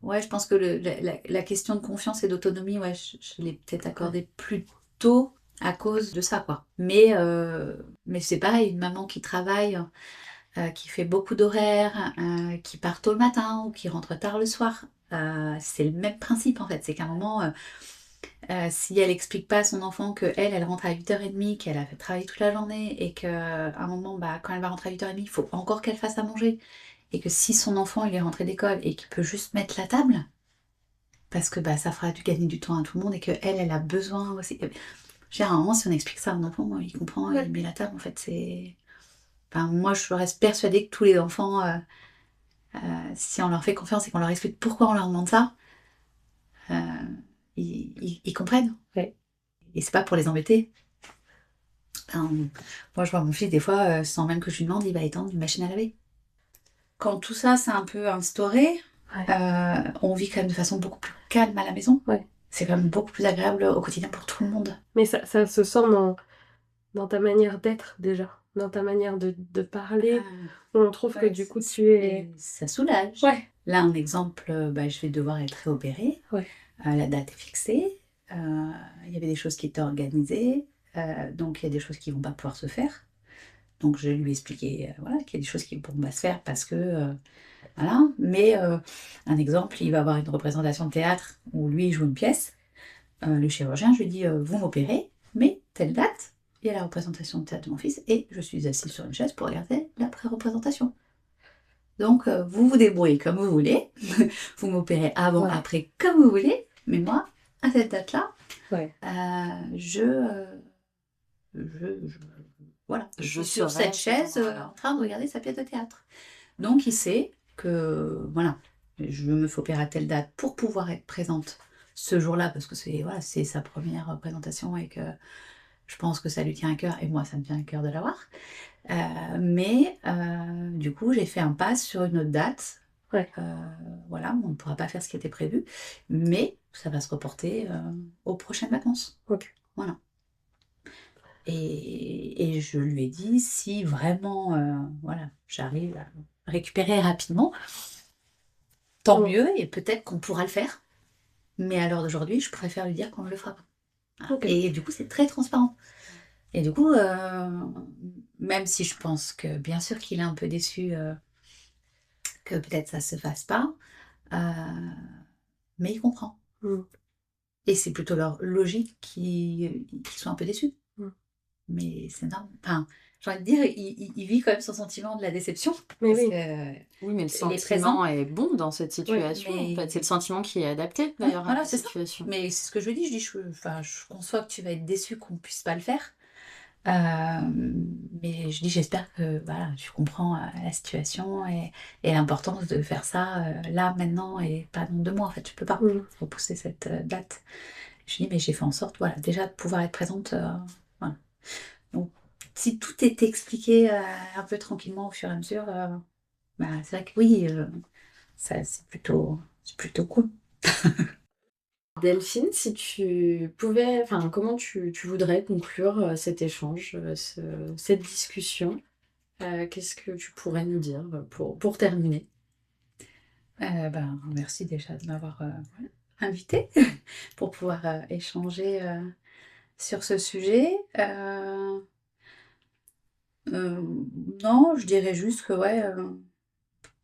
ouais, je pense que la question de confiance et d'autonomie, ouais, je l'ai peut-être Ouais. accordée plus tôt. à cause de ça, quoi. Mais c'est pareil, une maman qui travaille, qui fait beaucoup d'horaires, qui part tôt le matin ou qui rentre tard le soir, c'est le même principe en fait. C'est qu'à un moment, si elle explique pas à son enfant que elle rentre à 8h30, qu'elle a fait travailler toute la journée et qu'à un moment, bah, quand elle va rentrer à 8h30, il faut encore qu'elle fasse à manger. Et que si son enfant il est rentré d'école et qu'il peut juste mettre la table, parce que bah, ça fera du gagner du temps à tout le monde et que elle a besoin aussi. Généralement, si on explique ça à un enfant, il comprend, Ouais. il met la table. En fait, c'est. Enfin, moi, je reste persuadée que tous les enfants, si on leur fait confiance et qu'on leur explique pourquoi on leur demande ça, euh, ils comprennent. Ouais. Et c'est pas pour les embêter. Enfin, moi, je vois mon fils, des fois, sans même que je lui demande, il va étendre une machine à laver. Quand tout ça s'est un peu instauré, Ouais. on vit quand même de façon beaucoup plus calme à la maison. Ouais. C'est quand même beaucoup plus agréable au quotidien pour tout le monde. Mais ça se sent dans ta manière d'être déjà, dans ta manière de parler. On trouve que Ouais, du coup tu es... ça soulage. Ouais. Là, un exemple, bah, je vais devoir être réopérée. Ouais. La date est fixée. Il y avait des choses qui étaient organisées. Donc, il y a des choses qui ne vont pas pouvoir se faire. Donc, je lui ai expliqué voilà, qu'il y a des choses qui ne pourront pas se faire parce que... voilà. Mais un exemple, il va avoir une représentation de théâtre où lui, il joue une pièce. Le chirurgien, je lui dis, vous m'opérez, mais telle date, il y a la représentation de théâtre de mon fils et je suis assise sur une chaise pour regarder la pré-représentation. Donc, vous vous débrouillez comme vous voulez. Vous m'opérez avant, Ouais. après, comme vous voulez. Mais moi, à cette date-là, Ouais. voilà, je Je suis sur serai cette chaise en train de regarder sa pièce de théâtre. Donc, il sait que, voilà, je me fais opérer à telle date pour pouvoir être présente ce jour-là, parce que c'est voilà, c'est sa première représentation et que je pense que ça lui tient à cœur, et moi, ça me tient à cœur de l'avoir. Mais du coup, j'ai fait un pas sur une autre date. Ouais. Voilà, on ne pourra pas faire ce qui était prévu, mais ça va se reporter aux prochaines vacances. Ok. Voilà. Et je lui ai dit, si vraiment voilà, j'arrive à récupérer rapidement, tant Ouais. mieux, et peut-être qu'on pourra le faire. Mais à l'heure d'aujourd'hui, je préfère lui dire qu'on ne le fera pas. Voilà. Ok. Et du coup, c'est très transparent. Et du coup, même si je pense que bien sûr qu'il est un peu déçu que peut-être ça se fasse pas, mais il comprend. Mm. Et c'est plutôt leur logique qu'ils soient un peu déçus. Mm. Mais c'est normal. Enfin, j'ai envie de dire, il vit quand même son sentiment de la déception. Mais parce oui. que Oui, mais le il est présent. sentiment est bon dans cette situation. mais- En fait, c'est le sentiment qui est adapté Ouais, d'ailleurs à voilà, la c'est ça. situation. Mais c'est ce que je lui dis. Je dis, enfin, je conçois que tu vas être déçu qu'on puisse pas le faire. Mais je dis, j'espère que voilà, tu comprends la situation et l'importance de faire ça là, maintenant, et pas dans 2 mois. En fait, tu peux pas Mm. repousser cette date. Je dis, mais j'ai fait en sorte, voilà, déjà de pouvoir être présente. Voilà. Donc, si tout est expliqué un peu tranquillement au fur et à mesure, bah, c'est vrai que oui, ça, c'est plutôt cool. Delphine, si tu pouvais, enfin, comment tu voudrais conclure cet échange, cette discussion? Qu'est-ce que tu pourrais nous dire pour terminer? Ben, merci déjà de m'avoir invité pour pouvoir échanger sur ce sujet. Euh, non, je dirais juste que ouais,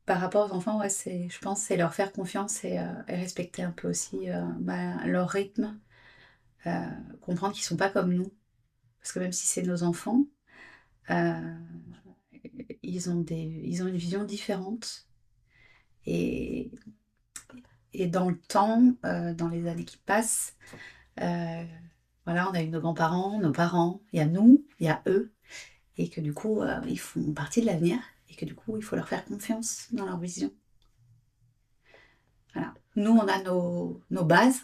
par rapport aux enfants, ouais, je pense que c'est leur faire confiance et respecter un peu aussi leur rythme, euh, comprendre qu'ils sont pas comme nous. Parce que même si c'est nos enfants, euh, ils ont une vision différente. Et, et dans le temps, dans les années qui passent, euh, voilà, on a eu nos grands-parents, nos parents, il y a nous, il y a eux. Et que du coup, ils font partie de l'avenir. Et que du coup, il faut leur faire confiance dans leur vision. Voilà. Nous, on a nos bases.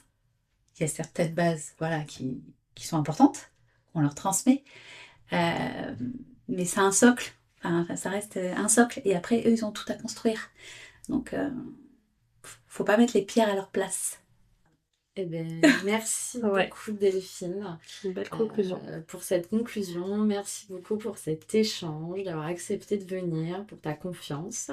Il y a certaines bases voilà, qui sont importantes, qu'on leur transmet. Euh, mais c'est un socle. Enfin, ça reste un socle. Et après, eux, ils ont tout à construire. Donc, faut pas mettre les pierres à leur place. Eh ben, merci Ouais. beaucoup Delphine Une belle conclusion. pour cette conclusion. Merci beaucoup pour cet échange, d'avoir accepté de venir, pour ta confiance.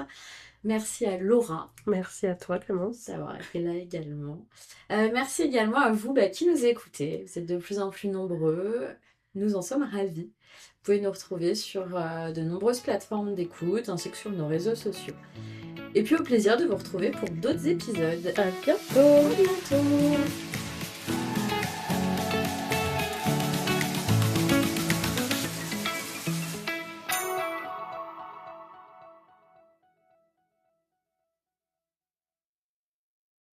Merci à Laura Merci à toi, Clémence. d'avoir été là également. Merci également à vous qui nous écoutez. Vous êtes de plus en plus nombreux. Nous en sommes ravis. Vous pouvez nous retrouver sur de nombreuses plateformes d'écoute ainsi que sur nos réseaux sociaux. Et puis au plaisir de vous retrouver pour d'autres épisodes. À bientôt! À bientôt!